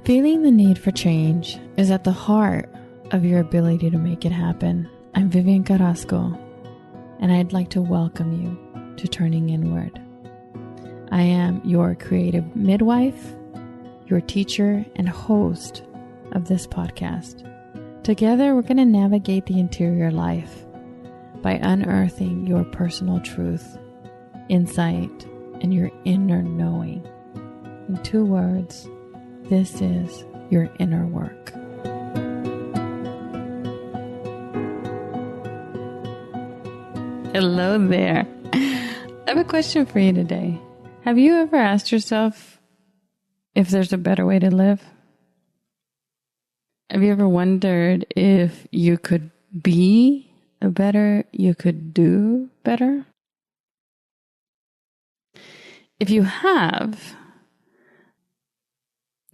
Feeling the need for change is at the heart of your ability to make it happen. I'm Vivian Carrasco, and I'd like to welcome you to Turning Inward. I am your creative midwife, your teacher, and host of this podcast. Together, we're going to navigate the interior life by unearthing your personal truth, insight, and your inner knowing. In 2 words, this is your inner work. Hello there. I have a question for you today. Have you ever asked yourself if there's a better way to live? Have you ever wondered if you could be better, you could do better? If you have,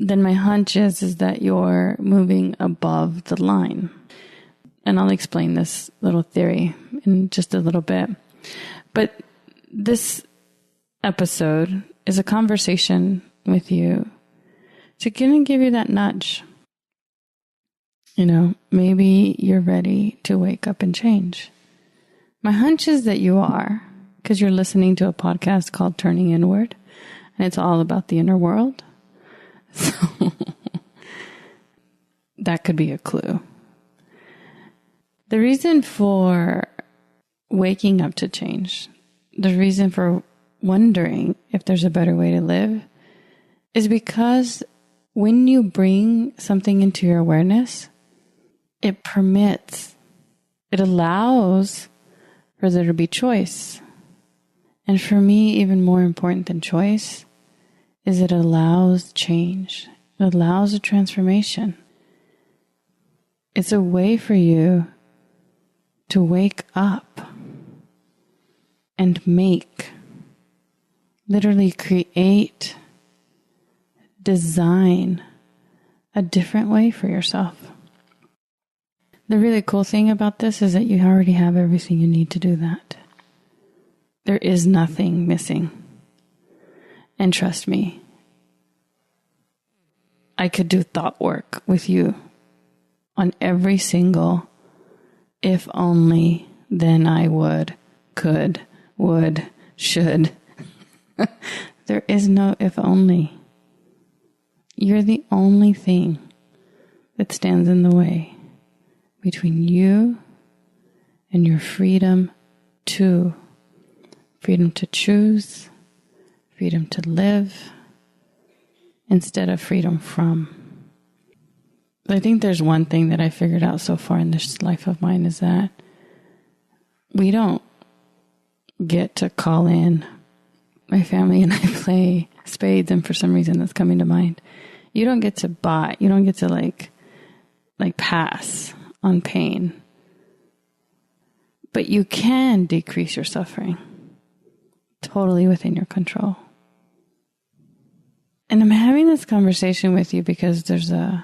then my hunch is that you're moving above the line. And I'll explain this little theory in just a little bit. But this episode is a conversation with you to kind of give you that nudge. You know, maybe you're ready to wake up and change. My hunch is that you are, because you're listening to a podcast called Turning Inward, and it's all about the inner world. So that could be a clue. The reason for waking up to change, the reason for wondering if there's a better way to live, is because when you bring something into your awareness, it permits, it allows for there to be choice. And for me, even more important than choice, is it allows change. It allows a transformation. It's a way for you to wake up and make, literally create, design a different way for yourself. The really cool thing about this is that you already have everything you need to do that. There is nothing missing. And trust me, I could do thought work with you on every single if only, then I would, could, would, should. There is no if only. You're the only thing that stands in the way between you and your freedom to choose, freedom to live, instead of freedom from. I think there's one thing that I figured out so far in this life of mine is that we don't get to call in. My family and I play spades, and for some reason that's coming to mind. You don't get to buy. You don't get to like pass on pain. But you can decrease your suffering. Totally within your control. And I'm having this conversation with you because there's a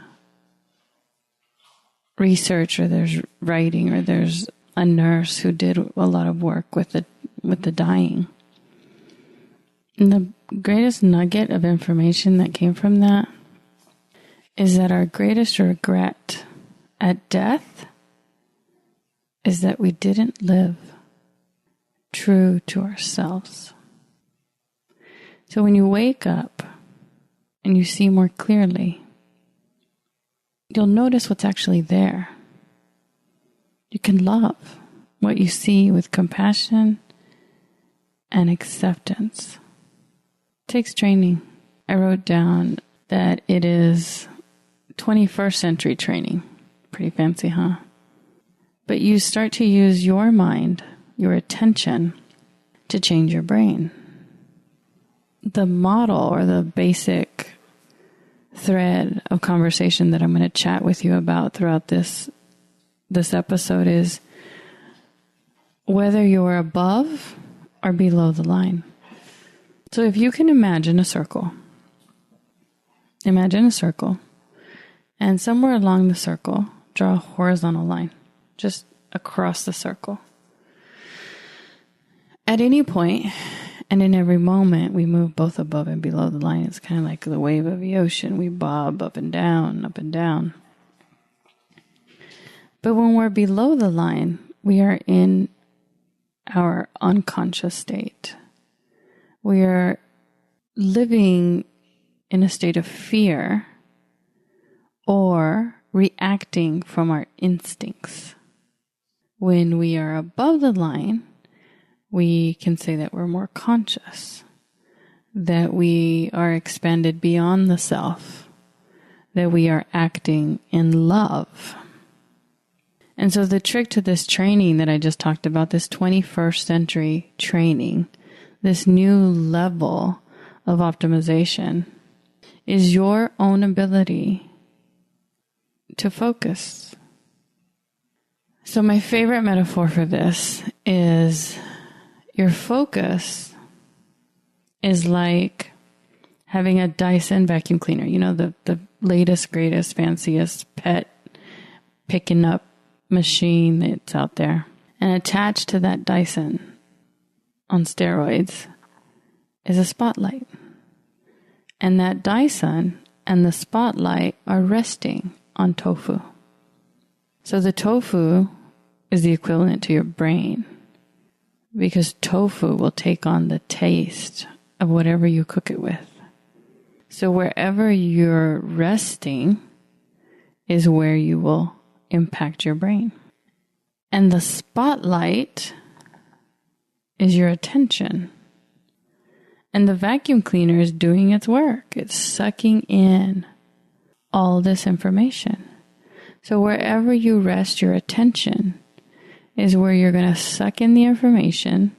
research, or there's writing, or there's a nurse who did a lot of work with the dying. And the greatest nugget of information that came from that is that our greatest regret at death is that we didn't live true to ourselves. So when you wake up and you see more clearly, you'll notice what's actually there. You can love what you see with compassion and acceptance. It takes training. I wrote down that it is 21st century training. Pretty fancy, huh? But you start to use your mind, your attention, to change your brain. The model, or the basic thread of conversation that I'm going to chat with you about throughout this episode is whether you're above or below the line. So if you can imagine a circle, and somewhere along the circle, draw a horizontal line, just across the circle. At any point, And in every moment, we move both above and below the line. It's kind of like the wave of the ocean. We bob up and down, up and down. But when we're below the line, we are in our unconscious state. We are living in a state of fear or reacting from our instincts. When we are above the line, we can say that we're more conscious, that we are expanded beyond the self, that we are acting in love. And so the trick to this training that I just talked about, this 21st century training, this new level of optimization, is your own ability to focus. So my favorite metaphor for this is your focus is like having a Dyson vacuum cleaner. You know, the latest, greatest, fanciest pet picking up machine that's out there. And attached to that Dyson on steroids is a spotlight. And that Dyson and the spotlight are resting on tofu. So the tofu is the equivalent to your brain, because tofu will take on the taste of whatever you cook it with. So wherever you're resting is where you will impact your brain. And the spotlight is your attention. And the vacuum cleaner is doing its work. It's sucking in all this information. So wherever you rest your attention is where you're going to suck in the information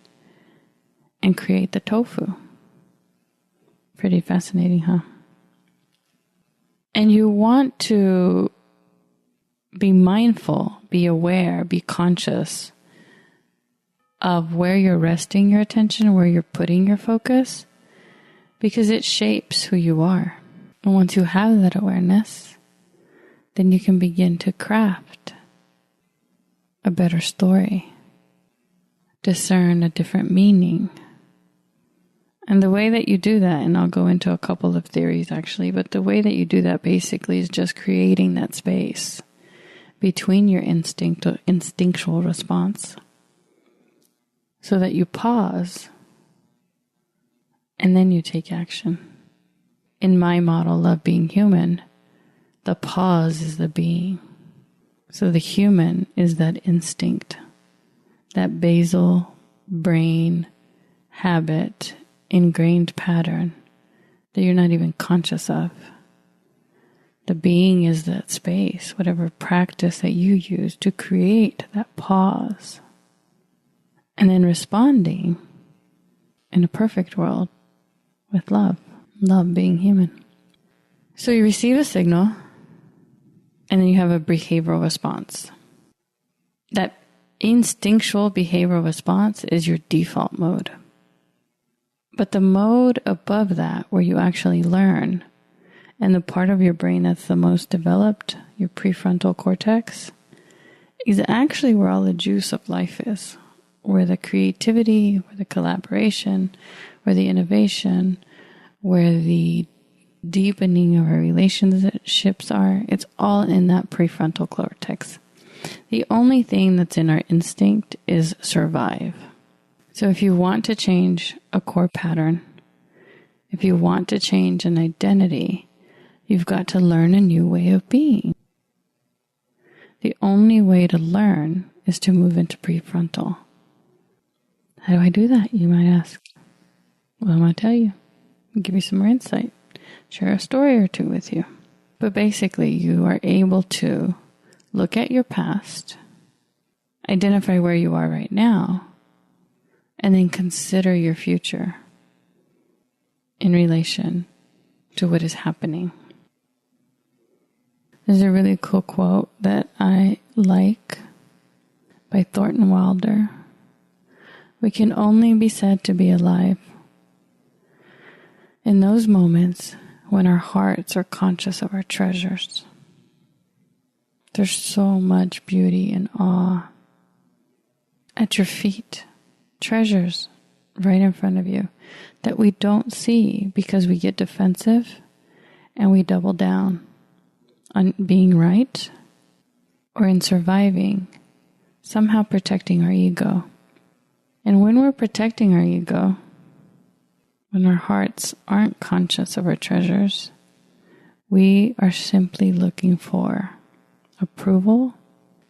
and create the tofu. Pretty fascinating, huh? And you want to be mindful, be aware, be conscious of where you're resting your attention, where you're putting your focus, because it shapes who you are. And once you have that awareness, then you can begin to craft a better story, discern a different meaning. And the way that you do that, and I'll go into a couple of theories actually, but the way that you do that basically is just creating that space between your instinctual response so that you pause and then you take action. In my model of being human, the pause is the being. So the human is that instinct, that basal brain habit, ingrained pattern that you're not even conscious of. The being is that space, whatever practice that you use to create that pause. And then responding in a perfect world with love. Love being human. So you receive a signal, and then you have a behavioral response. That instinctual behavioral response is your default mode. But the mode above that, where you actually learn, and the part of your brain that's the most developed, your prefrontal cortex, is actually where all the juice of life is. Where the creativity, where the collaboration, where the innovation, where the deepening of our relationships are. It's all in that prefrontal cortex. The only thing that's in our instinct is survive. So if you want to change a core pattern, if you want to change an identity, you've got to learn a new way of being. The only way to learn is to move into prefrontal. How do I do that, you might ask? Well, I'm going to tell you. I'll give you some more insight. Share a story or two with you. But basically, you are able to look at your past, identify where you are right now, and then consider your future in relation to what is happening. There's a really cool quote that I like by Thornton Wilder. We can only be said to be alive in those moments when our hearts are conscious of our treasures. There's so much beauty and awe at your feet. Treasures right in front of you that we don't see because we get defensive and we double down on being right or in surviving, somehow protecting our ego. And when we're protecting our ego, when our hearts aren't conscious of our treasures, we are simply looking for approval,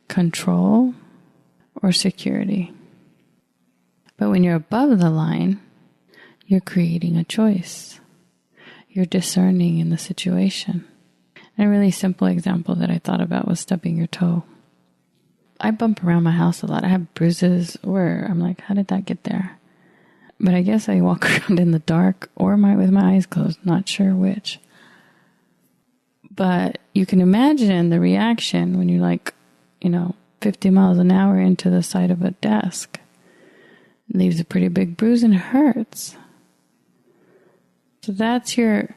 control, or security. But when you're above the line, you're creating a choice. You're discerning in the situation. And a really simple example that I thought about was stubbing your toe. I bump around my house a lot. I have bruises where I'm like, how did that get there? But I guess I walk around in the dark or with my eyes closed, not sure which. But you can imagine the reaction when you're 50 miles an hour into the side of a desk. It leaves a pretty big bruise and it hurts. So that's your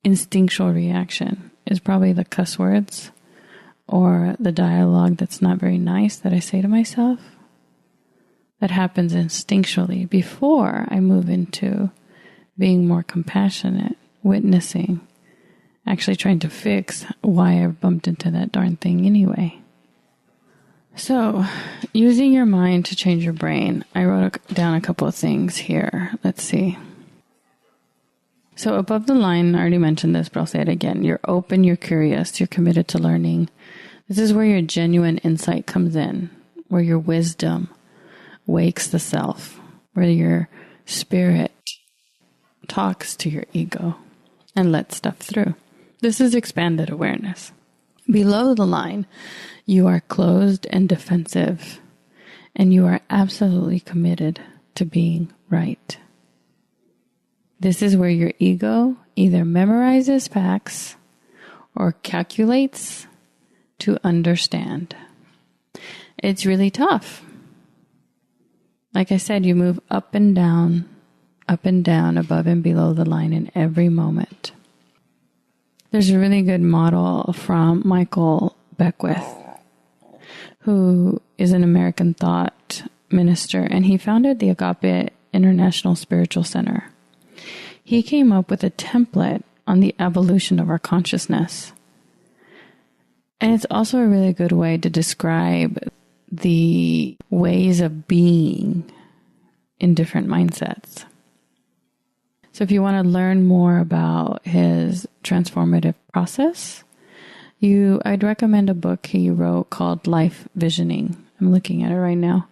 instinctual reaction, is probably the cuss words or the dialogue that's not very nice that I say to myself. That happens instinctually before I move into being more compassionate, witnessing, actually trying to fix why I bumped into that darn thing anyway. So, using your mind to change your brain, I wrote down a couple of things here. Let's see. So above the line, I already mentioned this, but I'll say it again. You're open, you're curious, you're committed to learning. This is where your genuine insight comes in, where your wisdom wakes the self, where your spirit talks to your ego and lets stuff through. This is expanded awareness. Below the line, you are closed and defensive, and you are absolutely committed to being right. This is where your ego either memorizes facts or calculates to understand. It's really tough. Like I said, you move up and down, above and below the line in every moment. There's a really good model from Michael Beckwith, who is an American thought minister, and he founded the Agape International Spiritual Center. He came up with a template on the evolution of our consciousness. And it's also a really good way to describe the ways of being in different mindsets. So if you want to learn more about his transformative process, I'd recommend a book he wrote called Life Visioning. I'm looking at it right now.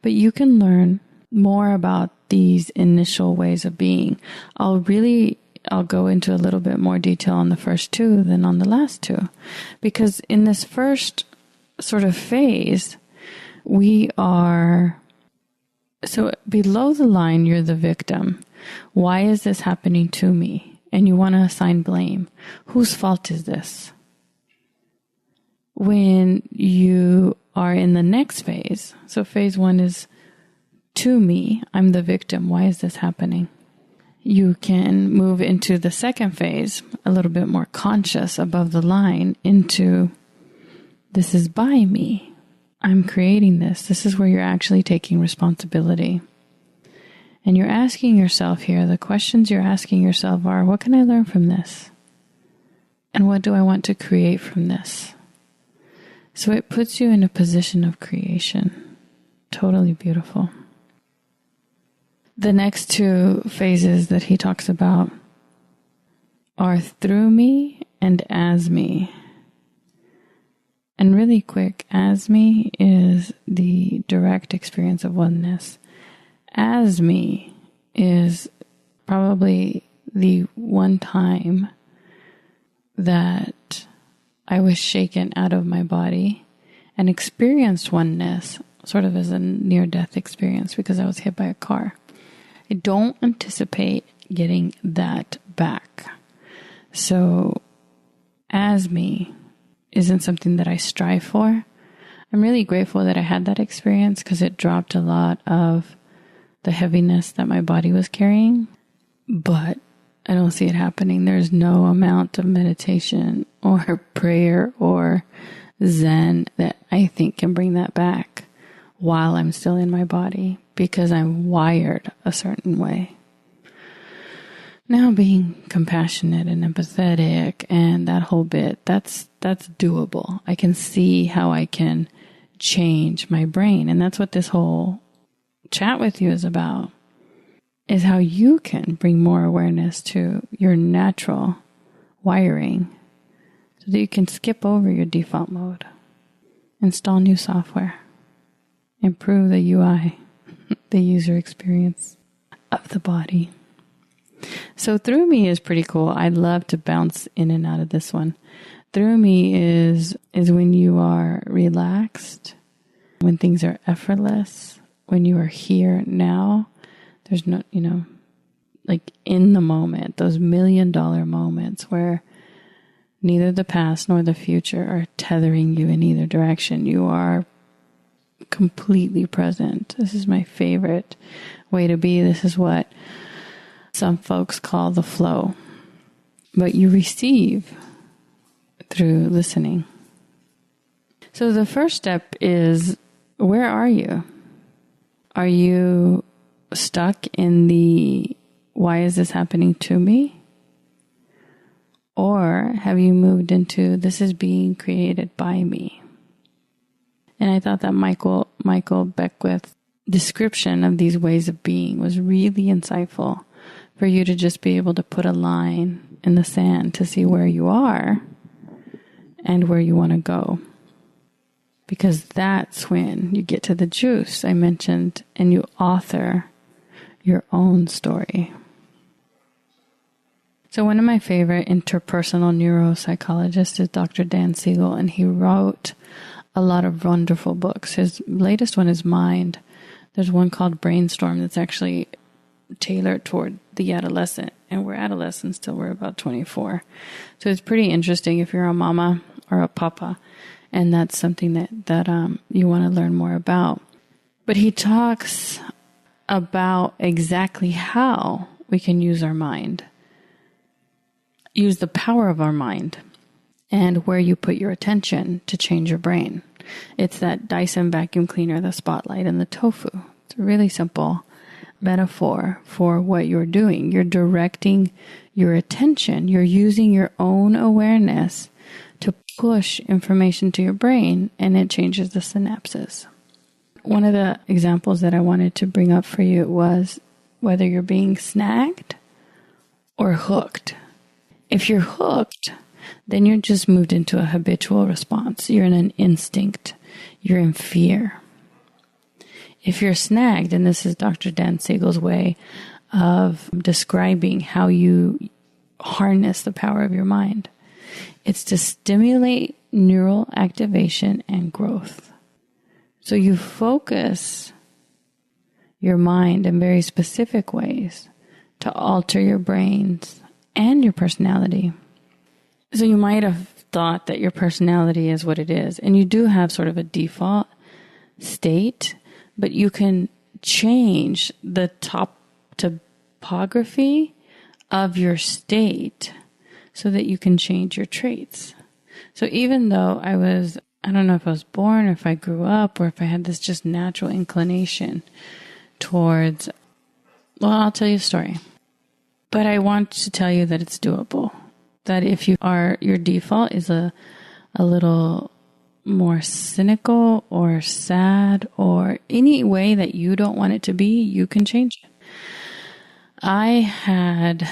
But you can learn more about these initial ways of being. I'll go into a little bit more detail on the first two than on the last two. Because in this first sort of phase, so below the line, you're the victim. Why is this happening to me? And you want to assign blame. Whose fault is this? When you are in the next phase, so phase one is to me, I'm the victim. Why is this happening? You can move into the second phase, a little bit more conscious above the line, into this is by me. I'm creating this. This is where you're actually taking responsibility. And you're asking yourself here, the questions you're asking yourself are, what can I learn from this? And what do I want to create from this? So it puts you in a position of creation. Totally beautiful. The next two phases that he talks about are through me and as me. And really quick, as me is the direct experience of oneness. As me is probably the one time that I was shaken out of my body and experienced oneness, sort of as a near-death experience because I was hit by a car. I don't anticipate getting that back. So, as me isn't something that I strive for. I'm really grateful that I had that experience because it dropped a lot of the heaviness that my body was carrying. But I don't see it happening. There's no amount of meditation or prayer or Zen that I think can bring that back while I'm still in my body. because I'm wired a certain way. Now being compassionate and empathetic and that whole bit, that's doable. I can see how I can change my brain. And that's what this whole chat with you is about, is how you can bring more awareness to your natural wiring so that you can skip over your default mode, install new software, improve the UI, the user experience of the body. So through me is pretty cool. I'd love to bounce in and out of this one. Through me is when you are relaxed, when things are effortless, when you are here now. There's no, like in the moment, those $1 million moments where neither the past nor the future are tethering you in either direction. You are completely present. This is my favorite way to be. This is what some folks call the flow. But you receive through listening. So the first step is, where are you? Are you stuck in the, why is this happening to me? Or have you moved into, this is being created by me? And I thought that Michael Beckwith's description of these ways of being was really insightful for you to just be able to put a line in the sand to see where you are and where you want to go. Because that's when you get to the juice I mentioned and you author your own story. So one of my favorite interpersonal neuropsychologists is Dr. Dan Siegel, and he wrote a lot of wonderful books. His latest one is Mind. There's one called Brainstorm that's actually tailored toward the adolescent, and we're adolescents till we're about 24. So it's pretty interesting if you're a mama or a papa, and that's something that you want to learn more about. But he talks about exactly how we can use our mind, use the power of our mind, and where you put your attention to change your brain. It's that Dyson vacuum cleaner, the spotlight, and the tofu. It's a really simple metaphor for what you're doing. You're directing your attention. You're using your own awareness to push information to your brain, and it changes the synapses. One of the examples that I wanted to bring up for you was whether you're being snagged or hooked. If you're hooked, then you're just moved into a habitual response. You're in an instinct. You're in fear. If you're snagged, and this is Dr. Dan Siegel's way of describing how you harness the power of your mind, it's to stimulate neural activation and growth. So you focus your mind in very specific ways to alter your brains and your personality. So you might have thought that your personality is what it is, and you do have sort of a default state, but you can change the topography of your state so that you can change your traits. So even though I don't know if I was born or if I grew up or if I had this just natural inclination towards, well, I'll tell you a story. But I want to tell you that it's doable. That if your default is a little more cynical or sad or any way that you don't want it to be, you can change it. I had,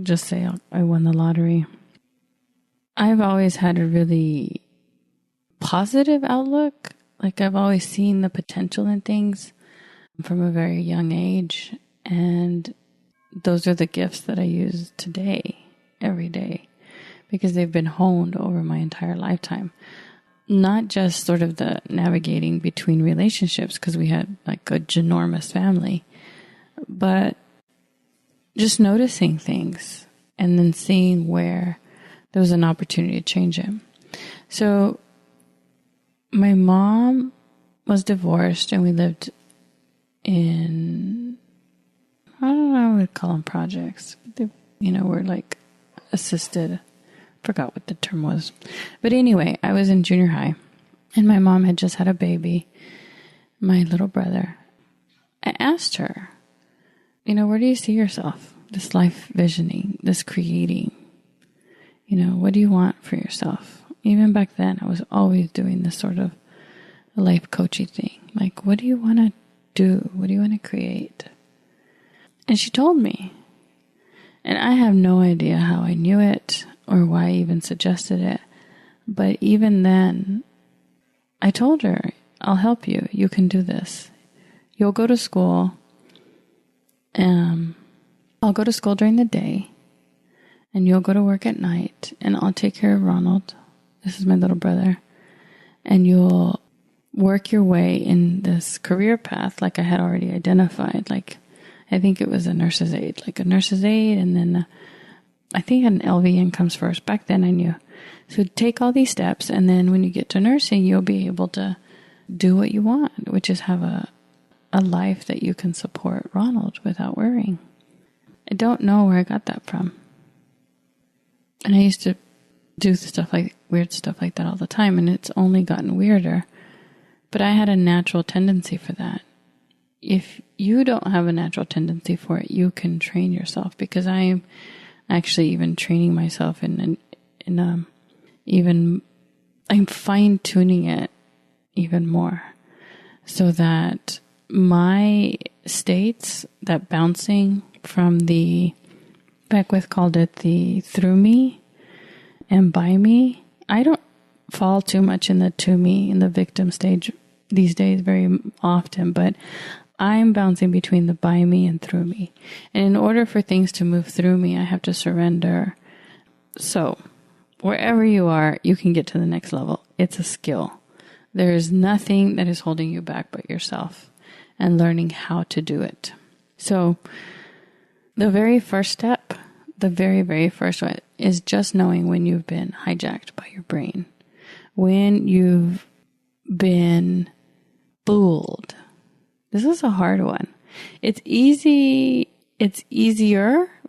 just say I won the lottery. I've always had a really positive outlook. Like I've always seen the potential in things from a very young age. And those are the gifts that I use today, every day, because they've been honed over my entire lifetime. Not just sort of the navigating between relationships, because we had like a ginormous family, but just noticing things and then seeing where there was an opportunity to change it. So my mom was divorced and we lived in, I don't know, I would call them projects. They, were like assisted. Forgot what the term was. But anyway, I was in junior high and my mom had just had a baby my little brother, I asked her, where do you see yourself? This life visioning, this creating, what do you want for yourself? Even back then, I was always doing this sort of life coaching thing. Like, what do you want to do? What do you want to create? And she told me. And I have no idea how I knew it or why I even suggested it. But even then, I told her, I'll help you. You can do this. You'll go to school. I'll go to school during the day. And you'll go to work at night. And I'll take care of Ronald. This is my little brother. And you'll work your way in this career path like I had already identified. Like, I think it was a nurse's aide. Like a nurse's aide, and then I think an LVN comes first. Back then I knew. So take all these steps, and then when you get to nursing, you'll be able to do what you want, which is have a life that you can support Ronald without worrying. I don't know where I got that from. And I used to do weird stuff like that all the time, and it's only gotten weirder. But I had a natural tendency for that. If you don't have a natural tendency for it, you can train yourself, because I am actually even training myself I'm fine-tuning it even more, so that my states, that bouncing from the, Beckwith called it the through me and by me, I don't fall too much in the to me, in the victim stage these days very often, but I'm bouncing between the by me and through me. And in order for things to move through me, I have to surrender. So wherever you are, you can get to the next level. It's a skill. There is nothing that is holding you back but yourself and learning how to do it. So the very first step, the very, very first one, is just knowing when you've been hijacked by your brain, when you've been fooled. This is a hard one. It's easier,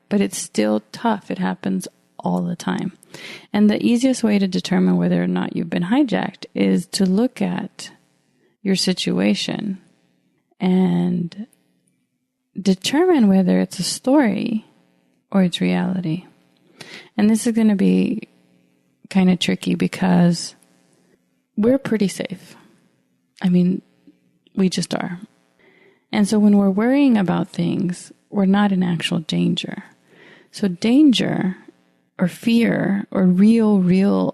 but it's still tough. It happens all the time. And the easiest way to determine whether or not you've been hijacked is to look at your situation and determine whether it's a story or it's reality. And this is going to be kind of tricky because we're pretty safe. I mean, we just are. And so when we're worrying about things, we're not in actual danger. So danger or fear or real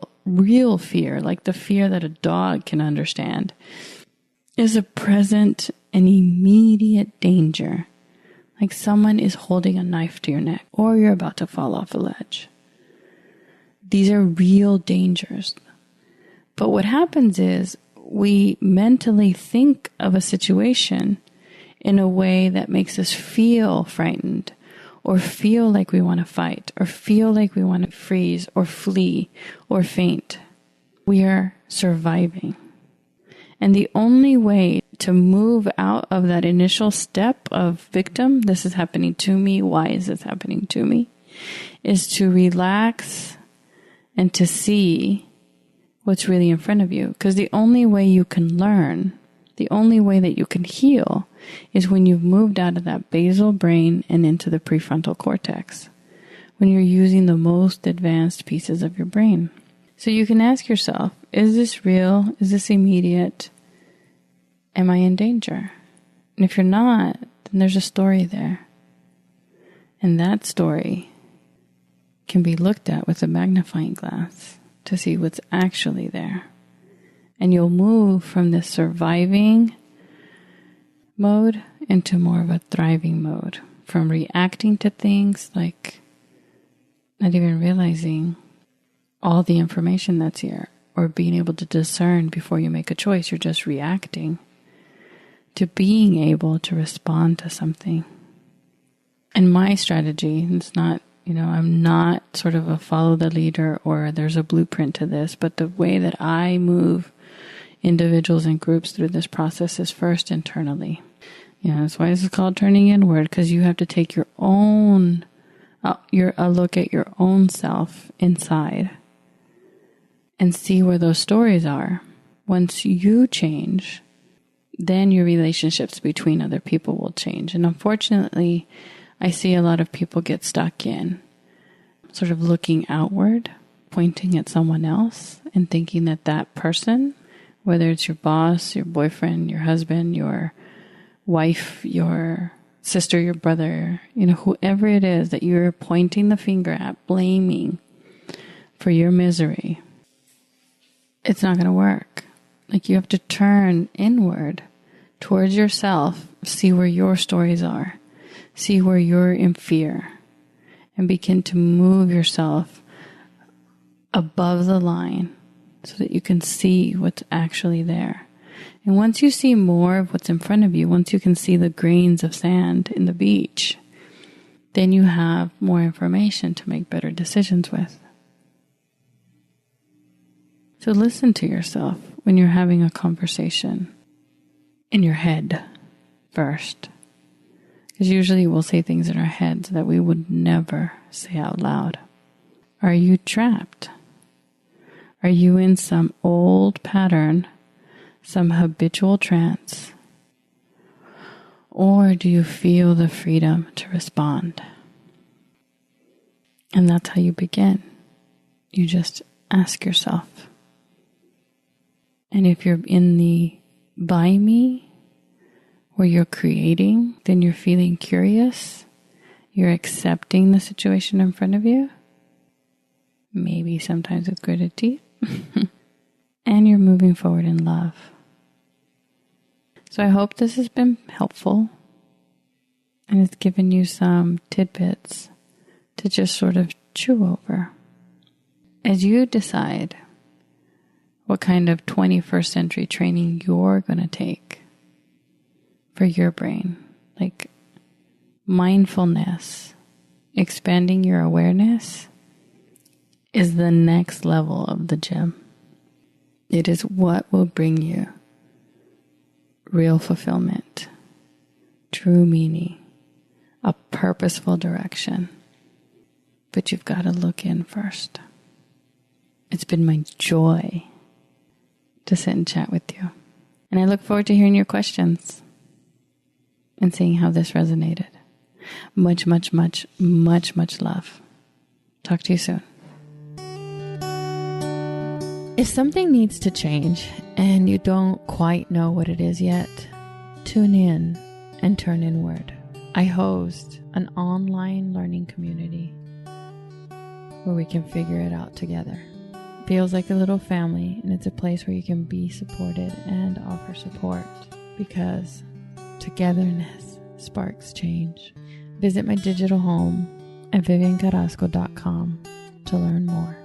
fear, like the fear that a dog can understand, is a present and immediate danger. Like someone is holding a knife to your neck or you're about to fall off a ledge. These are real dangers. But what happens is we mentally think of a situation in a way that makes us feel frightened or feel like we want to fight or feel like we want to freeze or flee or faint. We are surviving. And the only way to move out of that initial step of victim, this is happening to me, why is this happening to me, is to relax and to see what's really in front of you. Because the only way you can learn, the only way that you can heal, is when you've moved out of that basal brain and into the prefrontal cortex, when you're using the most advanced pieces of your brain. So you can ask yourself, is this real? Is this immediate? Am I in danger? And if you're not, then there's a story there. And that story can be looked at with a magnifying glass to see what's actually there. And you'll move from this surviving mode into more of a thriving mode. From reacting to things, like not even realizing all the information that's here, or being able to discern before you make a choice, you're just reacting, to being able to respond to something. And my strategy, it's not, I'm not sort of a follow the leader or there's a blueprint to this, but the way that I move individuals and groups through this process is first internally. That's why this is called turning inward, because you have to take your own, a look at your own self inside and see where those stories are. Once you change, then your relationships between other people will change. And unfortunately, I see a lot of people get stuck in sort of looking outward, pointing at someone else and thinking that that person, whether it's your boss, your boyfriend, your husband, your wife, your sister, your brother, whoever it is that you're pointing the finger at, blaming for your misery, it's not going to work. Like, you have to turn inward towards yourself, see where your stories are, see where you're in fear, and begin to move yourself above the line so that you can see what's actually there. And once you see more of what's in front of you, once you can see the grains of sand in the beach, then you have more information to make better decisions with. So listen to yourself when you're having a conversation in your head first. Because usually we'll say things in our heads that we would never say out loud. Are you trapped? Are you in some old pattern, some habitual trance? Or do you feel the freedom to respond? And that's how you begin. You just ask yourself. And if you're in the by me, where you're creating, then you're feeling curious. You're accepting the situation in front of you. Maybe sometimes with gritted teeth. And you're moving forward in love. So I hope this has been helpful. And it's given you some tidbits to just sort of chew over. As you decide what kind of 21st century training you're going to take for your brain, like mindfulness, expanding your awareness is the next level of the gym. It is what will bring you real fulfillment, true meaning, a purposeful direction. But you've got to look in first. It's been my joy to sit and chat with you. And I look forward to hearing your questions and seeing how this resonated. Much, much, much, much, much love. Talk to you soon. If something needs to change and you don't quite know what it is yet, tune in and turn inward. I host an online learning community where we can figure it out together. Feels like a little family, and it's a place where you can be supported and offer support, because togetherness sparks change. Visit my digital home at viviancarrasco.com to learn more.